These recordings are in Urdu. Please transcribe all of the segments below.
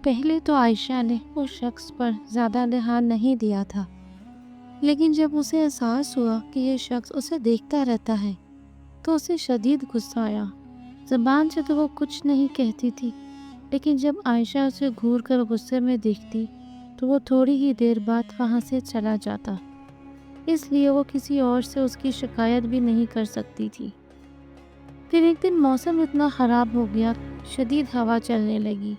پہلے تو عائشہ نے اس شخص پر زیادہ دھیان نہیں دیا تھا، لیکن جب اسے احساس ہوا کہ یہ شخص اسے دیکھتا رہتا ہے تو اسے شدید غصہ آیا۔ زبان سے تو وہ کچھ نہیں کہتی تھی، لیکن جب عائشہ اسے گھور کر غصے میں دیکھتی تو وہ تھوڑی ہی دیر بعد وہاں سے چلا جاتا، اس لیے وہ کسی اور سے اس کی شکایت بھی نہیں کر سکتی تھی۔ پھر ایک دن موسم اتنا خراب ہو گیا، شدید ہوا چلنے لگی،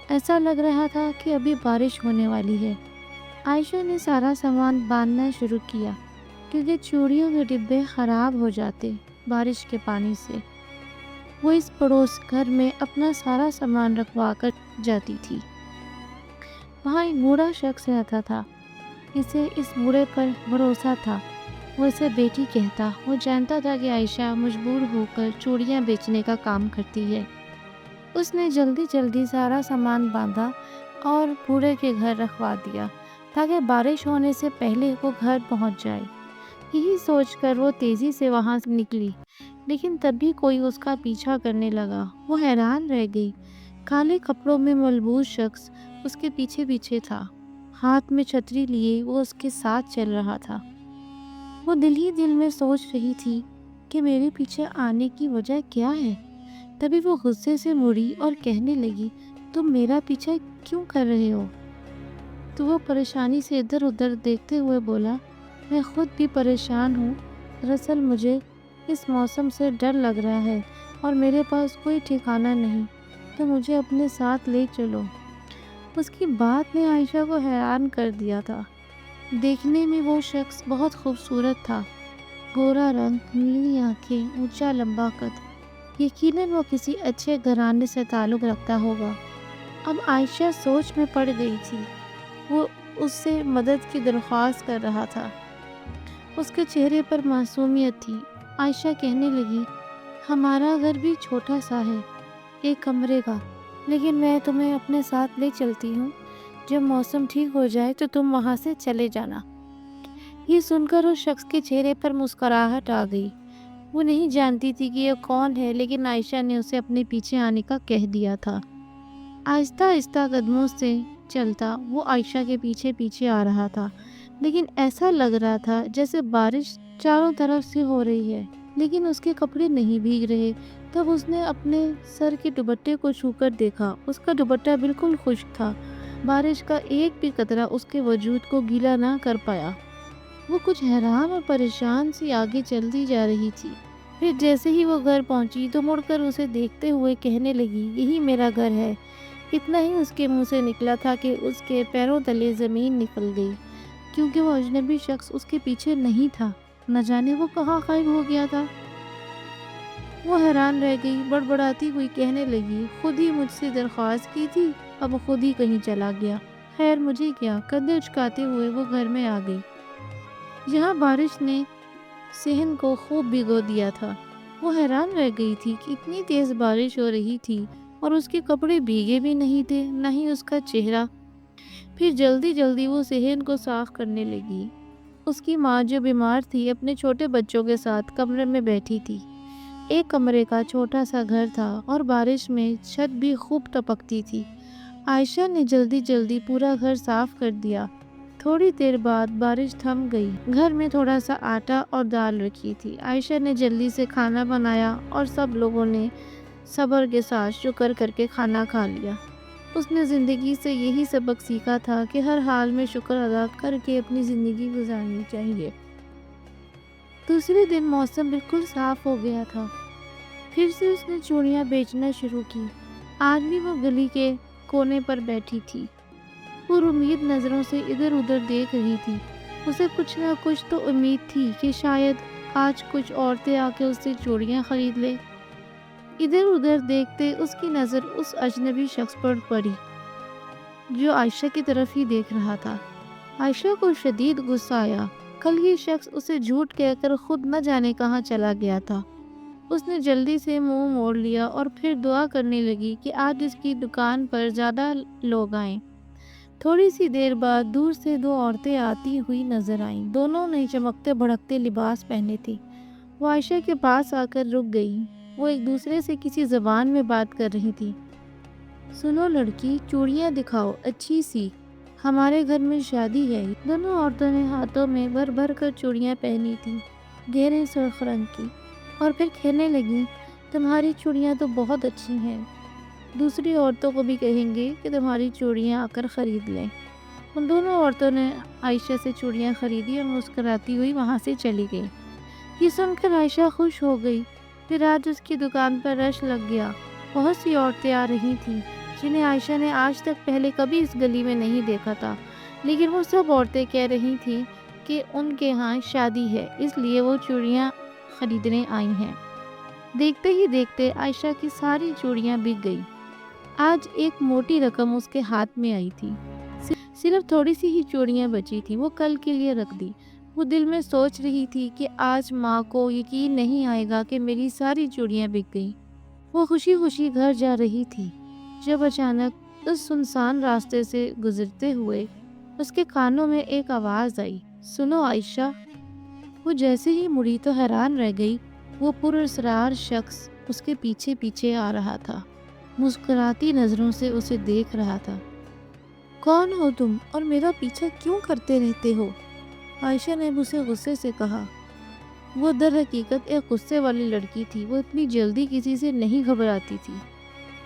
ایسا لگ رہا تھا کہ ابھی بارش ہونے والی ہے۔ عائشہ نے سارا سامان باندھنا شروع کیا کیونکہ چوڑیوں کے ڈبے خراب ہو جاتے بارش کے پانی سے۔ وہ اس پڑوس گھر میں اپنا سارا سامان رکھوا کر جاتی تھی۔ وہاں ایک بوڑھا شخص رہتا تھا، اسے اس بوڑھے پر بھروسہ تھا۔ وہ اسے بیٹی کہتا۔ وہ جانتا تھا کہ عائشہ مجبور ہو کر چوڑیاں بیچنے کا کام کرتی ہے۔ اس نے جلدی جلدی سارا سامان باندھا اور بوڑھے کے گھر رکھوا دیا تاکہ بارش ہونے سے پہلے وہ گھر پہنچ جائے۔ یہی سوچ کر وہ تیزی سے وہاں سے نکلی، لیکن تب بھی کوئی اس کا پیچھا کرنے لگا۔ وہ حیران رہ گئی۔ کالے کپڑوں میں ملبوس شخص اس کے پیچھے پیچھے تھا، ہاتھ میں چھتری لیے وہ اس کے ساتھ چل رہا تھا۔ وہ دل ہی دل میں سوچ رہی تھی کہ میرے پیچھے آنے کی وجہ کیا ہے۔ تبھی وہ غصے سے مڑی اور کہنے لگی، تم میرا پیچھا کیوں کر رہے ہو؟ تو وہ پریشانی سے ادھر ادھر دیکھتے ہوئے بولا، میں خود بھی پریشان ہوں۔ دراصل مجھے اس موسم سے ڈر لگ رہا ہے اور میرے پاس کوئی ٹھکانہ نہیں، تو مجھے اپنے ساتھ لے چلو۔ اس کی بات نے عائشہ کو حیران کر دیا تھا۔ دیکھنے میں وہ شخص بہت خوبصورت تھا، گورا رنگ، نیلی آنکھیں، اونچا لمبا قد۔ یقیناً وہ کسی اچھے گھرانے سے تعلق رکھتا ہوگا۔ اب عائشہ سوچ میں پڑ گئی تھی۔ وہ اس سے مدد کی درخواست کر رہا تھا۔ اس کے چہرے پر معصومیت تھی۔ عائشہ کہنے لگی، ہمارا گھر بھی چھوٹا سا ہے، ایک کمرے کا، لیکن میں تمہیں اپنے ساتھ لے چلتی ہوں۔ جب موسم ٹھیک ہو جائے تو تم وہاں سے چلے جانا۔ یہ سن کر اس شخص کے چہرے پر مسکراہٹ آ گئی۔ وہ نہیں جانتی تھی کہ یہ کون ہے، لیکن عائشہ نے اسے اپنے پیچھے آنے کا کہہ دیا تھا۔ آہستہ آہستہ قدموں سے چلتا وہ عائشہ کے پیچھے پیچھے آ رہا تھا، لیکن ایسا لگ رہا تھا جیسے بارش چاروں طرف سے ہو رہی ہے، لیکن اس کے کپڑے نہیں بھیگ رہے۔ تب اس نے اپنے سر کے دوپٹے کو چھو کر دیکھا، اس کا دوپٹہ بالکل خشک تھا، بارش کا ایک بھی قطرہ اس کے وجود کو گیلا نہ کر پایا۔ وہ کچھ حیران اور پریشان سی آگے چلتی جا رہی تھی۔ پھر جیسے ہی وہ گھر پہنچی تو مڑ کر اسے دیکھتے ہوئے کہنے لگی، یہی میرا گھر ہے۔ اتنا ہی اس کے منہ سے نکلا تھا کہ اس کے پیروں تلے زمین نکل گئی، کیونکہ وہ اجنبی شخص اس کے پیچھے نہیں تھا، نہ جانے وہ کہاں غائب ہو گیا تھا۔ وہ حیران رہ گئی، بڑبڑاتی ہوئی کہنے لگی، خود ہی مجھ سے درخواست کی تھی، اب خود ہی کہیں چلا گیا۔ خیر مجھے کیا، کندھے اچکاتے ہوئے وہ گھر میں آ گئی، جہاں بارش نے صحن کو خوب بھگو دیا تھا۔ وہ حیران رہ گئی تھی کہ اتنی تیز بارش ہو رہی تھی اور اس کے کپڑے بھیگے بھی نہیں تھے، نہ ہی اس کا چہرہ۔ پھر جلدی جلدی وہ صحن کو صاف کرنے لگی۔ اس کی ماں جو بیمار تھی اپنے چھوٹے بچوں کے ساتھ کمرے میں بیٹھی تھی۔ ایک کمرے کا چھوٹا سا گھر تھا اور بارش میں چھت بھی خوب ٹپکتی تھی۔ عائشہ نے جلدی جلدی پورا گھر صاف کر دیا۔ تھوڑی دیر بعد بارش تھم گئی۔ گھر میں تھوڑا سا آٹا اور دال رکھی تھی۔ عائشہ نے جلدی سے کھانا بنایا اور سب لوگوں نے صبر کے ساتھ شکر کر کے کھانا کھا لیا۔ اس نے زندگی سے یہی سبق سیکھا تھا کہ ہر حال میں شکر ادا کر کے اپنی زندگی گزارنی چاہیے۔ دوسرے دن موسم بالکل صاف ہو گیا تھا۔ پھر سے اس نے چوڑیاں بیچنا شروع کی۔ آج بھی وہ گلی کے کونے پر بیٹھی تھی، پر امید نظروں سے ادھر ادھر دیکھ رہی تھی۔ اسے کچھ نہ کچھ تو امید تھی کہ شاید آج کچھ عورتیں آ کے اس سے چوڑیاں خرید لے۔ ادھر ادھر دیکھتے اس کی نظر اس اجنبی شخص پر پڑی جو عائشہ کی طرف ہی دیکھ رہا تھا۔ عائشہ کو شدید غصہ آیا۔ کل یہ شخص اسے جھوٹ کہہ کر خود نہ جانے کہاں چلا گیا تھا۔ اس نے جلدی سے منہ موڑ لیا اور پھر دعا کرنے لگی کہ آج اس کی دکان پر زیادہ لوگ آئیں۔ تھوڑی سی دیر بعد دور سے دو عورتیں آتی ہوئی نظر آئیں۔ دونوں نے چمکتے بھڑکتے لباس پہنے تھے۔ وہ عائشہ کے پاس آ کر رک گئی۔ وہ ایک دوسرے سے کسی زبان میں بات کر رہی تھی۔ سنو لڑکی، چوڑیاں دکھاؤ اچھی سی، ہمارے گھر میں شادی ہے۔ دونوں عورتوں نے ہاتھوں میں بھر بھر کر چوڑیاں پہنی تھیں، گہرے سرخ رنگ کی، اور پھر کہنے لگیں تمہاری چوڑیاں تو بہت اچھی ہیں، دوسری عورتوں کو بھی کہیں گے کہ تمہاری چوڑیاں آ کر خرید لیں۔ ان دونوں عورتوں نے عائشہ سے چوڑیاں خریدی اور مسکراتی ہوئی وہاں سے چلی گئی۔ یہ سن کر عائشہ خوش ہو گئی۔ پھر آج اس کی دکان پر رش لگ گیا۔ بہت سی عورتیں آ رہی تھیں جنہیں عائشہ نے آج تک پہلے کبھی اس گلی میں نہیں دیکھا تھا، لیکن وہ سب عورتیں کہہ رہی تھیں کہ ان کے ہاں شادی ہے، اس لیے وہ چوڑیاں خریدنے آئی ہیں۔ دیکھتے ہی دیکھتے عائشہ کی ساری چوڑیاں بک گئی۔ آج ایک موٹی رقم اس کے ہاتھ میں آئی تھی، صرف تھوڑی سی ہی چوڑیاں بچی تھیں، وہ کل کے لیے رکھ دی۔ وہ دل میں سوچ رہی تھی کہ آج ماں کو یقین نہیں آئے گا کہ میری ساری چوڑیاں بک گئیں۔ وہ خوشی خوشی گھر جا رہی تھی جب اچانک اس سنسان راستے سے گزرتے ہوئے اس کے کانوں میں ایک آواز آئی، سنو عائشہ۔ وہ جیسے ہی مڑی تو حیران رہ گئی۔ وہ پراسرار شخص اس کے پیچھے پیچھے آ رہا تھا، مسکراتی نظروں سے اسے دیکھ رہا تھا۔ کون ہو تم اور میرا پیچھا کیوں کرتے رہتے ہو؟ عائشہ نے اسے غصے سے کہا۔ وہ در حقیقت ایک غصے والی لڑکی تھی، وہ اتنی جلدی کسی سے نہیں گھبراتی تھی،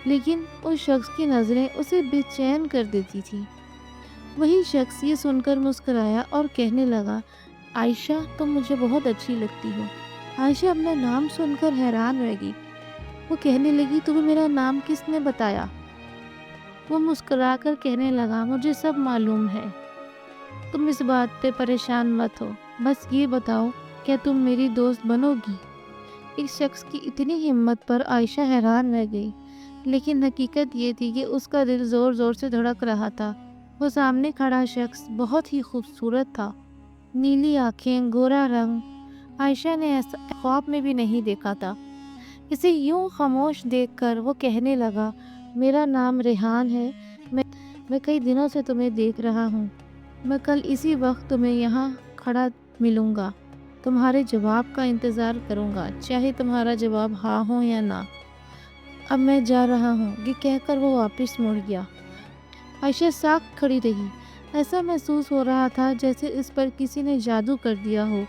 لیکن اس شخص کی نظریں اسے بے چین کر دیتی تھی۔ وہی شخص یہ سن کر مسکرایا اور کہنے لگا، عائشہ تم مجھے بہت اچھی لگتی ہو۔ عائشہ اپنا نام سن کر حیران رہ گئی۔ وہ کہنے لگی، تمہیں میرا نام کس نے بتایا؟ وہ مسکرا کر کہنے لگا، مجھے سب معلوم ہے، تم اس بات پہ پریشان مت ہو، بس یہ بتاؤ کیا تم میری دوست بنو گی؟ اس شخص کی اتنی ہمت پر عائشہ حیران رہ گئی، لیکن حقیقت یہ تھی کہ اس کا دل زور زور سے دھڑک رہا تھا۔ وہ سامنے کھڑا شخص بہت ہی خوبصورت تھا، نیلی آنکھیں، گورا رنگ، عائشہ نے ایسا خواب میں بھی نہیں دیکھا تھا۔ اسے یوں خاموش دیکھ کر وہ کہنے لگا، میرا نام ریحان ہے، میں کئی دنوں سے تمہیں دیکھ رہا ہوں، میں کل اسی وقت تمہیں یہاں کھڑا ملوں گا، تمہارے جواب کا انتظار کروں گا، چاہے تمہارا جواب ہاں ہو یا نہ، اب میں جا رہا ہوں۔ یہ کہہ کر وہ واپس مڑ گیا۔ عائشہ ساکت کھڑی رہی، ایسا محسوس ہو رہا تھا جیسے اس پر کسی نے جادو کر دیا ہو۔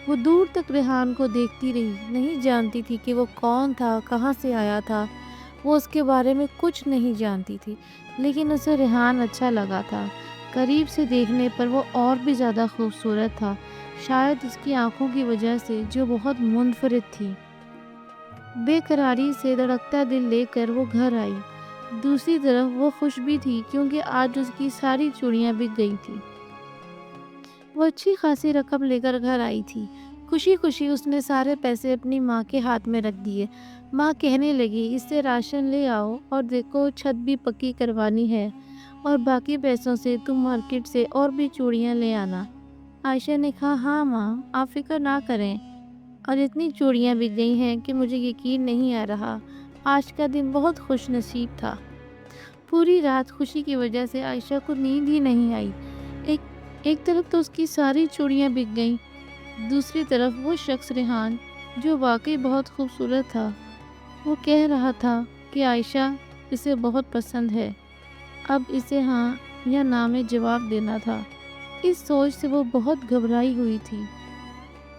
وہ دور تک ریحان کو دیکھتی رہی، نہیں جانتی تھی کہ وہ کون تھا، کہاں سے آیا تھا، وہ اس کے بارے میں کچھ نہیں جانتی تھی، لیکن اسے ریحان اچھا لگا تھا۔ قریب سے دیکھنے پر وہ اور بھی زیادہ خوبصورت تھا، شاید اس کی آنکھوں کی وجہ سے جو بہت منفرد تھی۔ بے قراری سے دھڑکتا دل لے کر وہ گھر آئی۔ دوسری طرف وہ خوش بھی تھی کیونکہ آج اس کی ساری چوڑیاں بک گئی تھی۔ وہ اچھی خاصی رقم لے کر گھر آئی تھی۔ خوشی خوشی اس نے سارے پیسے اپنی ماں کے ہاتھ میں رکھ دیے۔ ماں کہنے لگی، اس سے راشن لے آؤ اور دیکھو چھت بھی پکی کروانی ہے، اور باقی پیسوں سے تم مارکیٹ سے اور بھی چوڑیاں لے آنا۔ عائشہ نے کہا، ہاں ماں، آپ فکر نہ کریں، اور اتنی چوڑیاں بک گئی ہیں کہ مجھے یقین نہیں آ رہا، آج کا دن بہت خوش نصیب تھا۔ پوری رات خوشی کی وجہ سے عائشہ کو نیند ہی نہیں آئی۔ ایک طرف تو اس کی ساری چوڑیاں بک گئیں، دوسری طرف وہ شخص ریحان جو واقعی بہت خوبصورت تھا، وہ کہہ رہا تھا کہ عائشہ اسے بہت پسند ہے، اب اسے ہاں یا نہ میں جواب دینا تھا۔ اس سوچ سے وہ بہت گھبرائی ہوئی تھی۔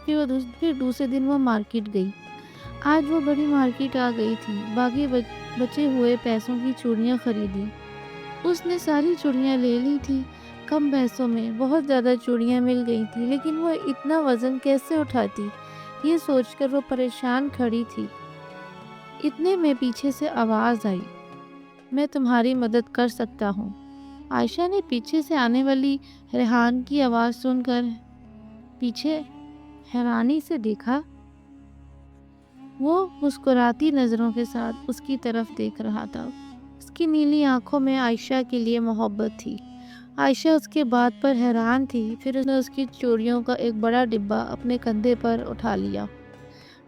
پھر دوسرے دن وہ مارکیٹ گئی۔ آج وہ بڑی مارکیٹ آ گئی تھی، باقی بچے ہوئے پیسوں کی چوڑیاں خریدی۔ اس نے ساری چوڑیاں لے لی تھی، کم پیسوں میں بہت زیادہ چوڑیاں مل گئی تھی، لیکن وہ اتنا وزن کیسے اٹھاتی، یہ سوچ کر وہ پریشان کھڑی تھی۔ اتنے میں پیچھے سے آواز آئی، میں تمہاری مدد کر سکتا ہوں۔ عائشہ نے پیچھے سے آنے والی ریحان کی آواز سن کر پیچھے حیرانی سے دیکھا۔ وہ مسکراتی نظروں کے ساتھ اس کی طرف دیکھ رہا تھا۔ اس کی نیلی آنکھوں میں عائشہ کے لیے محبت تھی۔ عائشہ اس کے بات پر حیران تھی۔ پھر اس نے اس کی چوڑیوں کا ایک بڑا ڈبہ اپنے کندھے پر اٹھا لیا۔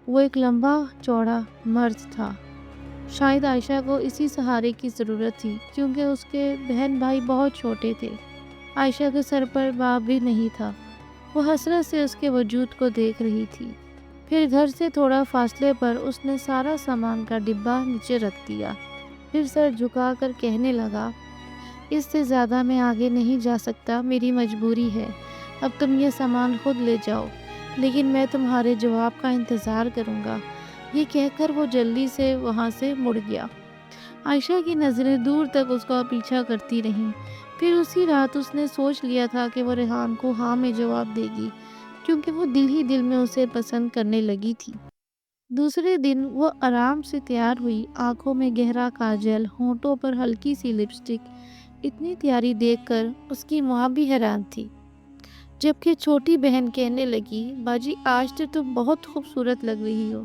وہ ایک لمبا چوڑا مرد تھا۔ شاید عائشہ کو اسی سہارے کی ضرورت تھی کیونکہ اس کے بہن بھائی بہت چھوٹے تھے۔ عائشہ کے سر پر باب بھی نہیں تھا۔ وہ حسرت سے اس کے وجود کو دیکھ رہی تھی۔ پھر گھر سے تھوڑا فاصلے پر اس نے سارا سامان کا ڈبہ نیچے رکھ دیا۔ پھر سر جھکا کر کہنے لگا، اس سے زیادہ میں آگے نہیں جا سکتا، میری مجبوری ہے، اب تم یہ سامان خود لے جاؤ، لیکن میں تمہارے جواب کا انتظار کروں گا۔ یہ کہہ کر وہ جلدی سے وہاں سے مڑ گیا۔ عائشہ کی نظریں دور تک اس کا پیچھا کرتی رہیں۔ پھر اسی رات اس نے سوچ لیا تھا کہ وہ ریحان کو ہاں میں جواب دے گی، کیونکہ وہ دل ہی دل میں اسے پسند کرنے لگی تھی۔ دوسرے دن وہ آرام سے تیار ہوئی، آنکھوں میں گہرا کاجل، ہونٹوں پر ہلکی سی لپسٹک۔ اتنی تیاری دیکھ کر اس کی ماں بھی حیران تھی، جبکہ چھوٹی بہن کہنے لگی، باجی آج تو تم بہت خوبصورت لگ رہی ہو۔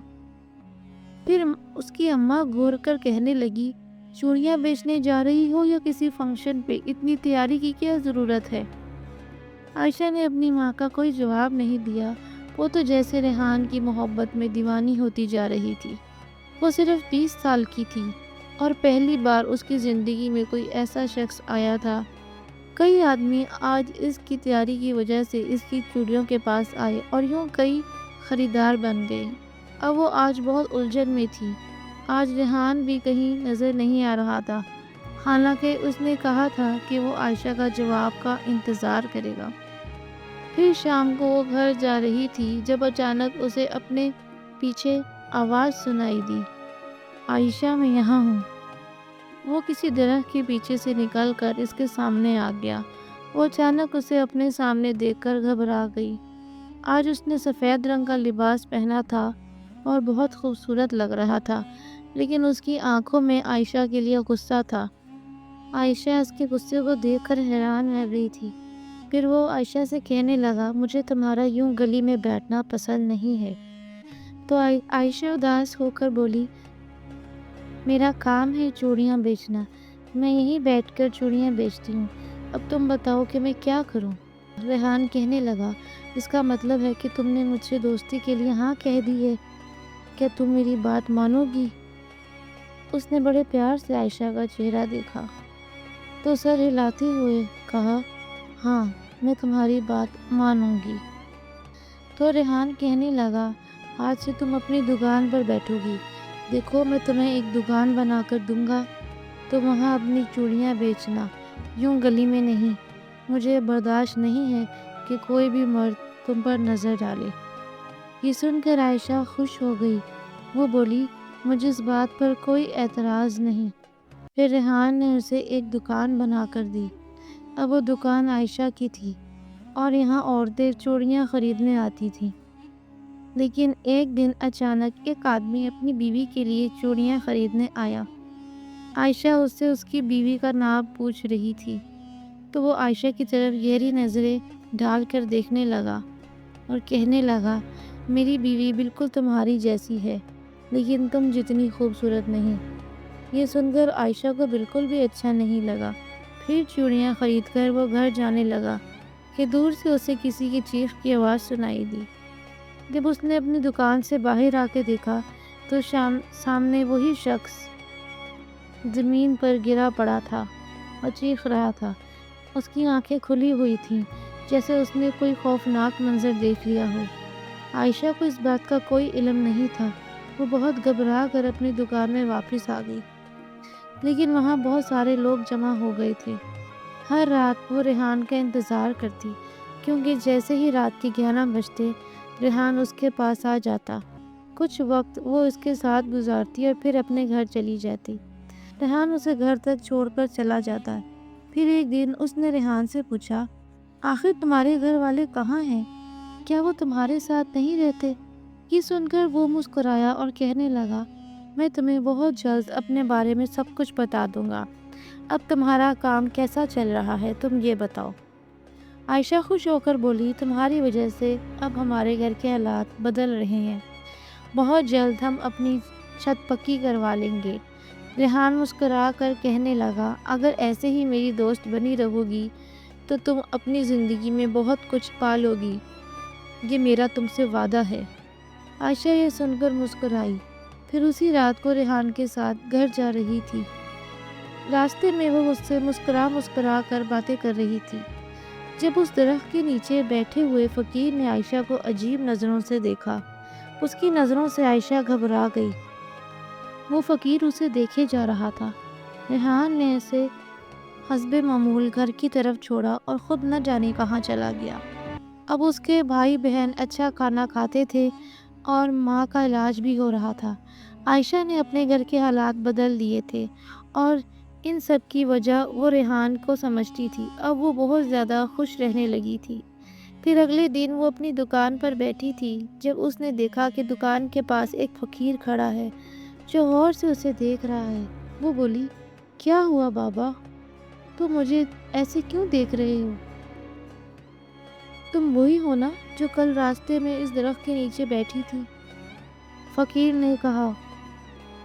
پھر اس کی اماں گور کر کہنے لگی، چوڑیاں بیچنے جا رہی ہو یا کسی فنکشن پہ؟ اتنی تیاری کی کیا ضرورت ہے؟ عائشہ نے اپنی ماں کا کوئی جواب نہیں دیا۔ وہ تو جیسے ریحان کی محبت میں دیوانی ہوتی جا رہی تھی۔ وہ صرف 20 سال کی تھی اور پہلی بار اس کی زندگی میں کوئی ایسا شخص آیا تھا۔ کئی آدمی آج اس کی تیاری کی وجہ سے اس کی چوڑیوں کے پاس آئے اور یوں کئی خریدار بن گئے۔ اب وہ آج بہت الجھن میں تھی۔ آج ریحان بھی کہیں نظر نہیں آ رہا تھا، حالانکہ اس نے کہا تھا کہ وہ عائشہ کا جواب کا انتظار کرے گا۔ پھر شام کو وہ گھر جا رہی تھی جب اچانک اسے اپنے پیچھے آواز سنائی دی، عائشہ میں یہاں ہوں۔ وہ کسی درخت کے پیچھے سے نکل کر اس کے سامنے آ گیا۔ وہ اچانک اسے اپنے سامنے دیکھ کر گھبرا گئی۔ آج اس نے سفید رنگ کا لباس پہنا تھا اور بہت خوبصورت لگ رہا تھا، لیکن اس کی آنکھوں میں عائشہ کے لیے غصہ تھا۔ عائشہ اس کے غصے کو دیکھ کر حیران رہ گئی تھی۔ پھر وہ عائشہ سے کہنے لگا، مجھے تمہارا یوں گلی میں بیٹھنا پسند نہیں ہے۔ تو عائشہ اداس ہو کر بولی، میرا کام ہے چوڑیاں بیچنا، میں یہیں بیٹھ کر چوڑیاں بیچتی ہوں، اب تم بتاؤ کہ میں کیا کروں؟ ریحان کہنے لگا، اس کا مطلب ہے کہ تم نے مجھ سے دوستی کے لیے ہاں کہہ دی ہے، کیا تم میری بات مانو گی؟ اس نے بڑے پیار سے عائشہ کا چہرہ دیکھا تو سر ہلاتے ہوئے کہا، ہاں میں تمہاری بات مانوں گی۔ تو ریحان کہنے لگا، آج سے تم اپنی دکان پر بیٹھو گی، دیکھو میں تمہیں ایک دکان بنا کر دوں گا، تم وہاں اپنی چوڑیاں بیچنا، یوں گلی میں نہیں۔ مجھے برداشت نہیں ہے کہ کوئی بھی مرد تم پر نظر ڈالے۔ یہ سن کر عائشہ خوش ہو گئی۔ وہ بولی، مجھے اس بات پر کوئی اعتراض نہیں۔ پھر ریحان نے اسے ایک دکان بنا کر دی۔ اب وہ دکان عائشہ کی تھی اور یہاں عورتیں چوڑیاں خریدنے آتی تھیں۔ لیکن ایک دن اچانک ایک آدمی اپنی بیوی کے لیے چوڑیاں خریدنے آیا۔ عائشہ اس سے اس کی بیوی کا نام پوچھ رہی تھی تو وہ عائشہ کی طرف گہری نظریں ڈال کر دیکھنے لگا اور کہنے لگا، میری بیوی بالکل تمہاری جیسی ہے، لیکن تم جتنی خوبصورت نہیں۔ یہ سن کر عائشہ کو بالکل بھی اچھا نہیں لگا۔ پھر چوڑیاں خرید کر وہ گھر جانے لگا کہ دور سے اسے کسی کی چیخ کی آواز سنائی دی۔ جب اس نے اپنی دکان سے باہر آ کے دیکھا تو سامنے وہی شخص زمین پر گرا پڑا تھا اور چیخ رہا تھا۔ اس کی آنکھیں کھلی ہوئی تھیں، جیسے اس نے کوئی خوفناک منظر دیکھ لیا ہو۔ عائشہ کو اس بات کا کوئی علم نہیں تھا۔ وہ بہت گھبرا کر اپنی دکان میں واپس آ گئی، لیکن وہاں بہت سارے لوگ جمع ہو گئے تھے۔ ہر رات وہ ریحان کا انتظار کرتی، کیونکہ جیسے ہی رات کے 11 بجتے ریحان اس کے پاس آ جاتا۔ کچھ وقت وہ اس کے ساتھ گزارتی اور پھر اپنے گھر چلی جاتی۔ ریحان اسے گھر تک چھوڑ کر چلا جاتا۔ پھر ایک دن اس نے ریحان سے پوچھا، آخر تمہارے گھر والے کہاں ہیں؟ کیا وہ تمہارے ساتھ نہیں رہتے؟ یہ سن کر وہ مسکرایا اور کہنے لگا، میں تمہیں بہت جلد اپنے بارے میں سب کچھ بتا دوں گا۔ اب تمہارا کام کیسا چل رہا ہے تم یہ بتاؤ۔ عائشہ خوش ہو کر بولی، تمہاری وجہ سے اب ہمارے گھر کے حالات بدل رہے ہیں، بہت جلد ہم اپنی چھت پکی کروا لیں گے۔ ریحان مسکرا کر کہنے لگا، اگر ایسے ہی میری دوست بنی رہو گی تو تم اپنی زندگی میں بہت کچھ پالو گی، یہ میرا تم سے وعدہ ہے۔ عائشہ یہ سن کر مسکرائی۔ پھر اسی رات کو ریحان کے ساتھ گھر جا رہی تھی۔ راستے میں وہ اس سے مسکرا کر باتیں کر رہی تھی، جب اس درخت کے نیچے بیٹھے ہوئے فقیر نے عائشہ کو عجیب نظروں سے دیکھا۔ اس کی نظروں سے عائشہ گھبرا گئی۔ وہ فقیر اسے دیکھے جا رہا تھا ریحان نے اسے حسب معمول گھر کی طرف چھوڑا اور خود نہ جانے کہاں چلا گیا۔ اب اس کے بھائی بہن اچھا کھانا کھاتے تھے اور ماں کا علاج بھی ہو رہا تھا۔ عائشہ نے اپنے گھر کے حالات بدل دیے تھے اور ان سب کی وجہ وہ ریحان کو سمجھتی تھی۔ اب وہ بہت زیادہ خوش رہنے لگی تھی۔ پھر اگلے دن وہ اپنی دکان پر بیٹھی تھی جب اس نے دیکھا کہ دکان کے پاس ایک فقیر کھڑا ہے جو غور سے اسے دیکھ رہا ہے۔ وہ بولی، کیا ہوا بابا؟ تم مجھے ایسے کیوں دیکھ رہے ہو؟ تم وہی ہو نا جو کل راستے میں اس درخت کے نیچے بیٹھی تھی؟ فقیر نے کہا،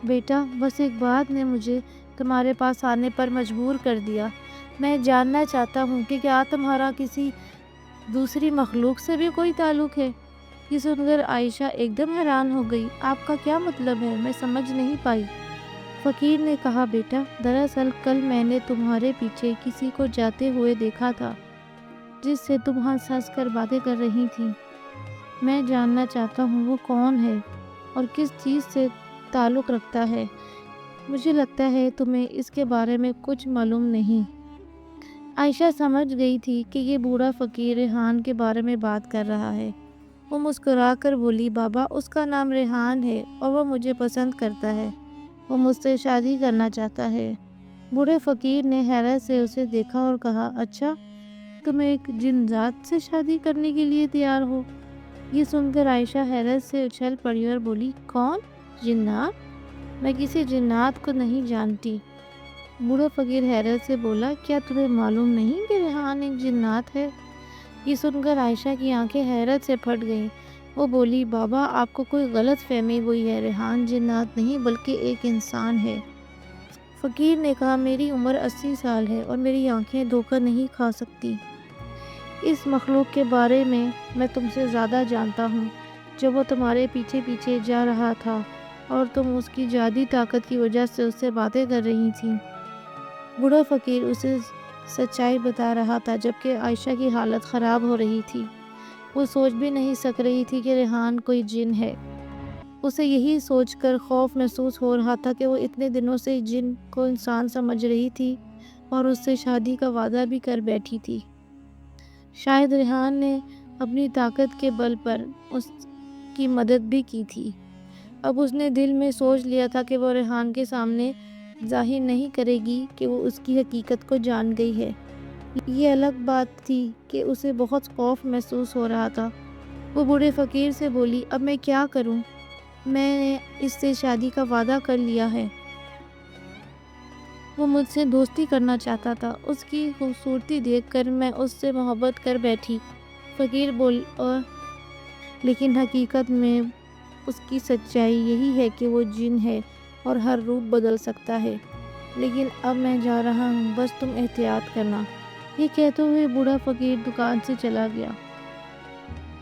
بیٹا بس ایک بات نے مجھے تمہارے پاس آنے پر مجبور کر دیا۔ میں جاننا چاہتا ہوں کہ کیا تمہارا کسی دوسری مخلوق سے بھی کوئی تعلق ہے؟ یہ سن کر عائشہ ایک دم حیران ہو گئی۔ آپ کا کیا مطلب ہے؟ میں سمجھ نہیں پائی۔ فقیر نے کہا، بیٹا دراصل کل میں نے تمہارے پیچھے کسی کو جاتے ہوئے دیکھا تھا جس سے تم ہنس ہنس کر باتیں کر رہی تھی۔ میں جاننا چاہتا ہوں وہ کون ہے اور کس چیز سے تعلق رکھتا ہے۔ مجھے لگتا ہے تمہیں اس کے بارے میں کچھ معلوم نہیں۔ عائشہ سمجھ گئی تھی کہ یہ بوڑھا فقیر ریحان کے بارے میں بات کر رہا ہے۔ وہ مسکرا کر بولی، بابا اس کا نام ریحان ہے اور وہ مجھے پسند کرتا ہے۔ وہ مجھ سے شادی کرنا چاہتا ہے۔ بوڑھے فقیر نے حیرت سے اسے دیکھا اور کہا، اچھا تم ایک جن ذات سے شادی کرنے کے لیے تیار ہو؟ یہ سن کر عائشہ حیرت سے اچھل پڑی اور بولی، کون جنات؟ میں کسی جنات کو نہیں جانتی۔ بوڑھا فقیر حیرت سے بولا، کیا تمہیں معلوم نہیں کہ ریحان ایک جنات ہے؟ یہ سن کر عائشہ کی آنکھیں حیرت سے پھٹ گئیں۔ وہ بولی، بابا آپ کو کوئی غلط فہمی ہوئی ہے، ریحان جنات نہیں بلکہ ایک انسان ہے۔ فقیر نے کہا، میری عمر 80 سال ہے اور میری آنکھیں دھوکہ نہیں کھا سکتی۔ اس مخلوق کے بارے میں تم سے زیادہ جانتا ہوں۔ جب وہ تمہارے پیچھے پیچھے جا رہا تھا اور تم اس کی جادی طاقت کی وجہ سے اس سے باتیں کر رہی تھی۔ بوڑھا فقیر اسے سچائی بتا رہا تھا جبکہ عائشہ کی حالت خراب ہو رہی تھی۔ وہ سوچ بھی نہیں سک رہی تھی کہ ریحان کوئی جن ہے۔ اسے یہی سوچ کر خوف محسوس ہو رہا تھا کہ وہ اتنے دنوں سے جن کو انسان سمجھ رہی تھی اور اس سے شادی کا وعدہ بھی کر بیٹھی تھی۔ شاید ریحان نے اپنی طاقت کے بل پر اس کی مدد بھی کی تھی۔ اب اس نے دل میں سوچ لیا تھا کہ وہ ریحان کے سامنے ظاہر نہیں کرے گی کہ وہ اس کی حقیقت کو جان گئی ہے۔ یہ الگ بات تھی کہ اسے بہت خوف محسوس ہو رہا تھا۔ وہ بوڑھے فقیر سے بولی، اب میں کیا کروں؟ میں نے اس سے شادی کا وعدہ کر لیا ہے۔ وہ مجھ سے دوستی کرنا چاہتا تھا۔ اس کی خوبصورتی دیکھ کر میں اس سے محبت کر بیٹھی۔ فقیر بول، لیکن حقیقت میں اس کی سچائی یہی ہے کہ وہ جن ہے اور ہر روپ بدل سکتا ہے۔ لیکن اب میں جا رہا ہوں، بس تم احتیاط کرنا۔ یہ کہتے ہوئے بوڑھا فقیر دکان سے چلا گیا۔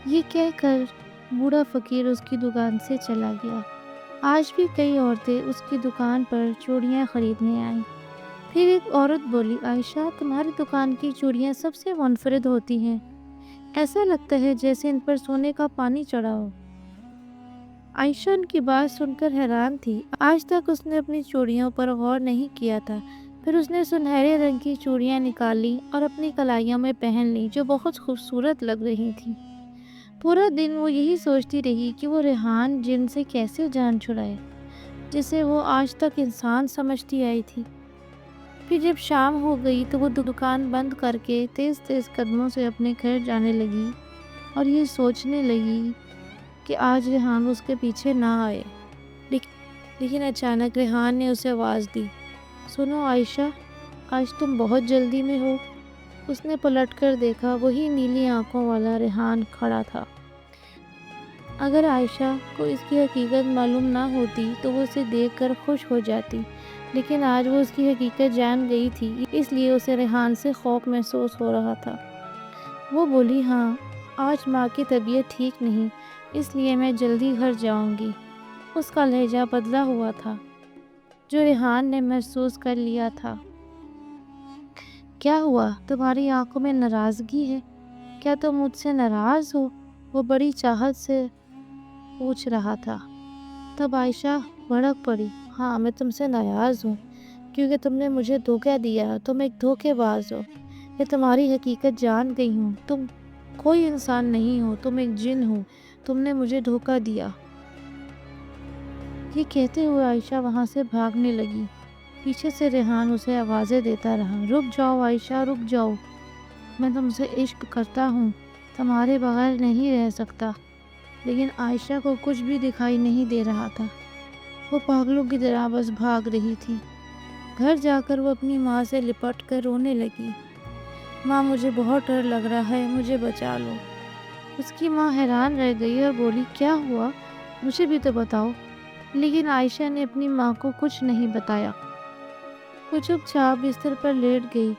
یہ کہہ کر بوڑھا فقیر اس کی دکان سے چلا گیا۔ آج بھی کئی عورتیں اس کی دکان پر چوڑیاں خریدنے آئیں۔ پھر ایک عورت بولی، عائشہ تمہاری دکان کی چوڑیاں سب سے منفرد ہوتی ہیں۔ ایسا لگتا ہے جیسے ان پر سونے کا پانی چڑھا ہو۔ عائشہ ان کی بات سن کر حیران تھی۔ آج تک اس نے اپنی چوڑیوں پر غور نہیں کیا تھا۔ پھر اس نے سنہرے رنگ کی چوڑیاں نکالی اور اپنی کلائیوں میں پہن لی جو بہت خوبصورت لگ رہی تھی۔ پورا دن وہ یہی سوچتی رہی کہ وہ ریحان جن سے کیسے جان چھڑائے جسے وہ آج تک انسان سمجھتی آئی تھی۔ پھر جب شام ہو گئی تو وہ دکان بند کر کے تیز تیز قدموں سے اپنے گھر جانے لگی اور یہ سوچنے لگی کہ آج ریحان اس کے پیچھے نہ آئے۔ لیکن اچانک ریحان نے اسے آواز دی، سنو عائشہ، آج تم بہت جلدی میں ہو۔ اس نے پلٹ کر دیکھا، وہی نیلی آنکھوں والا ریحان کھڑا تھا۔ اگر عائشہ کو اس کی حقیقت معلوم نہ ہوتی تو وہ اسے دیکھ کر خوش ہو جاتی، لیکن آج وہ اس کی حقیقت جان گئی تھی، اس لیے اسے ریحان سے خوف محسوس ہو رہا تھا۔ وہ بولی، ہاں آج ماں کی طبیعت ٹھیک نہیں، اس لیے میں جلدی گھر جاؤں گی۔ اس کا لہجہ بدلا ہوا تھا جو ریحان نے محسوس کر لیا تھا۔ کیا ہوا؟ تمہاری آنکھوں میں ناراضگی ہے؟ کیا تم مجھ سے ناراض ہو؟ وہ بڑی چاہت سے پوچھ رہا تھا۔ تب عائشہ بھڑک پڑی، ہاں میں تم سے ناراض ہوں۔ کیونکہ تم نے مجھے دھوکہ دیا، تم ایک دھوکے باز ہو۔ میں تمہاری حقیقت جان گئی ہوں، تم کوئی انسان نہیں ہو، تم ایک جن ہو، تم نے مجھے دھوکہ دیا۔ یہ کہتے ہوئے عائشہ وہاں سے بھاگنے لگی۔ پیچھے سے ریحان اسے آوازیں دیتا رہا، رک جاؤ عائشہ، رک جاؤ، میں تم سے عشق کرتا ہوں، تمہارے بغیر نہیں رہ سکتا۔ لیکن عائشہ کو کچھ بھی دکھائی نہیں دے رہا تھا، وہ پاگلوں کی طرح بس بھاگ رہی تھی۔ گھر جا کر وہ اپنی ماں سے لپٹ کر رونے لگی، ماں مجھے بہت ڈر لگ رہا ہے، مجھے بچا لو۔ اس کی ماں حیران رہ گئی اور بولی، کیا ہوا؟ مجھے بھی تو بتاؤ۔ لیکن عائشہ نے اپنی ماں کو کچھ نہیں بتایا۔ وہ چپ چاپ بستر پر لیٹ گئی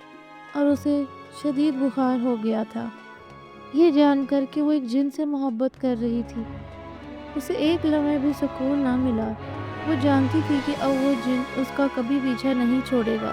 اور اسے شدید بخار ہو گیا تھا، یہ جان کر کہ وہ ایک جن سے محبت کر رہی تھی۔ اسے ایک لمحے بھی سکون نہ ملا۔ وہ جانتی تھی کہ اب وہ جن اس کا کبھی پیچھا نہیں چھوڑے گا۔